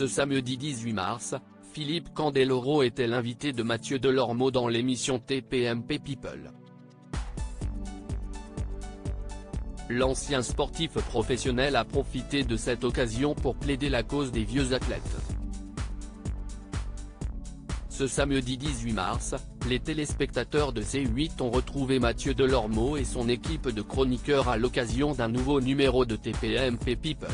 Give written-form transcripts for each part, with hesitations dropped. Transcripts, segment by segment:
Ce samedi 18 mars, Philippe Candeloro était l'invité de Mathieu Delormeau dans l'émission TPMP People. L'ancien sportif professionnel a profité de cette occasion pour plaider la cause des vieux athlètes. Ce samedi 18 mars, les téléspectateurs de C8 ont retrouvé Mathieu Delormeau et son équipe de chroniqueurs à l'occasion d'un nouveau numéro de TPMP People.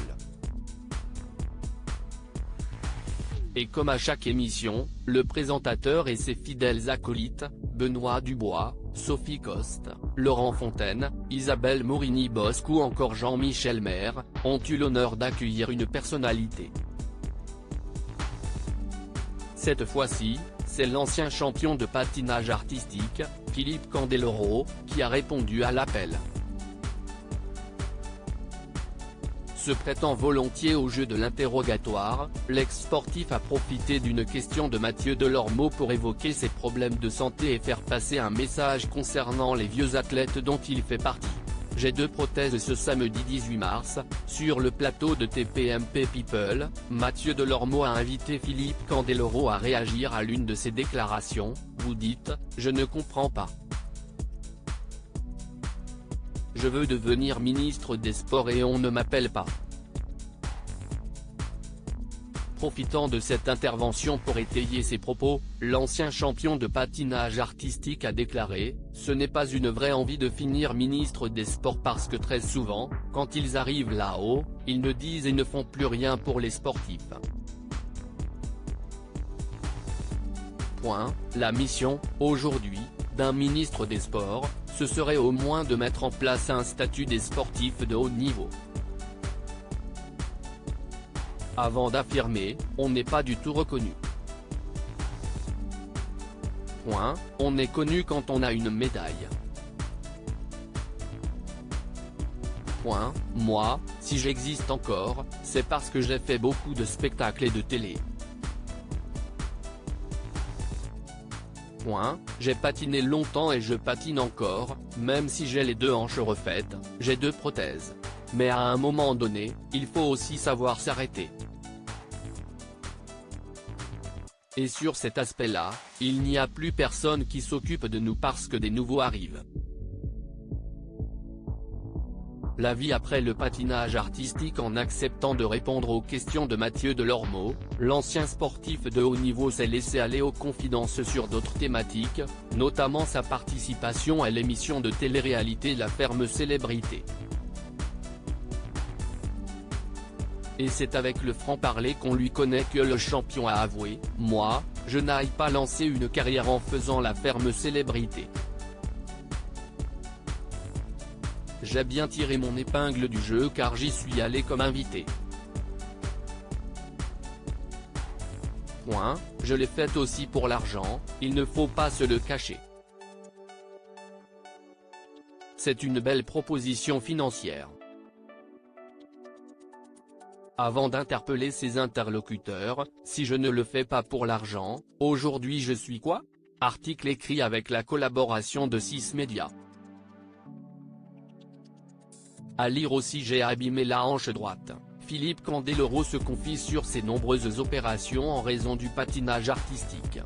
Et comme à chaque émission, le présentateur et ses fidèles acolytes, Benoît Dubois, Sophie Coste, Laurent Fontaine, Isabelle Morini-Bosque ou encore Jean-Michel Maire, ont eu l'honneur d'accueillir une personnalité. Cette fois-ci, c'est l'ancien champion de patinage artistique, Philippe Candeloro, qui a répondu à l'appel. Se prêtant volontiers au jeu de l'interrogatoire, l'ex-sportif a profité d'une question de Mathieu Delormeau pour évoquer ses problèmes de santé et faire passer un message concernant les vieux athlètes dont il fait partie. J'ai 2 prothèses. Ce samedi 18 mars, sur le plateau de TPMP People, Mathieu Delormeau a invité Philippe Candeloro à réagir à l'une de ses déclarations. Vous dites, je ne comprends pas. Je veux devenir ministre des Sports et on ne m'appelle pas. Profitant de cette intervention pour étayer ses propos, l'ancien champion de patinage artistique a déclaré « Ce n'est pas une vraie envie de finir ministre des Sports parce que très souvent, quand ils arrivent là-haut, ils ne disent et ne font plus rien pour les sportifs. » La mission, aujourd'hui, d'un ministre des Sports, ce serait au moins de mettre en place un statut des sportifs de haut niveau. Avant d'affirmer, on n'est pas du tout reconnu. On est connu quand on a une médaille. Moi, si j'existe encore, c'est parce que j'ai fait beaucoup de spectacles et de télé. J'ai patiné longtemps et je patine encore, même si j'ai les 2 hanches refaites, j'ai 2 prothèses. Mais à un moment donné, il faut aussi savoir s'arrêter. Et sur cet aspect-là, il n'y a plus personne qui s'occupe de nous parce que des nouveaux arrivent. La vie après le patinage artistique. En acceptant de répondre aux questions de Mathieu Delormeau, l'ancien sportif de haut niveau s'est laissé aller aux confidences sur d'autres thématiques, notamment sa participation à l'émission de télé-réalité La Ferme Célébrité. Et c'est avec le franc-parler qu'on lui connaît que le champion a avoué « Moi, je n'aille pas lancer une carrière en faisant La Ferme Célébrité. J'ai bien tiré mon épingle du jeu car j'y suis allé comme invité. Je l'ai fait aussi pour l'argent, il ne faut pas se le cacher. C'est une belle proposition financière. » Avant d'interpeller ses interlocuteurs, si je ne le fais pas pour l'argent, aujourd'hui je suis quoi? Article écrit avec la collaboration de 6 médias. À lire aussi J'ai abîmé la hanche droite. Philippe Candeloro se confie sur ses nombreuses opérations en raison du patinage artistique.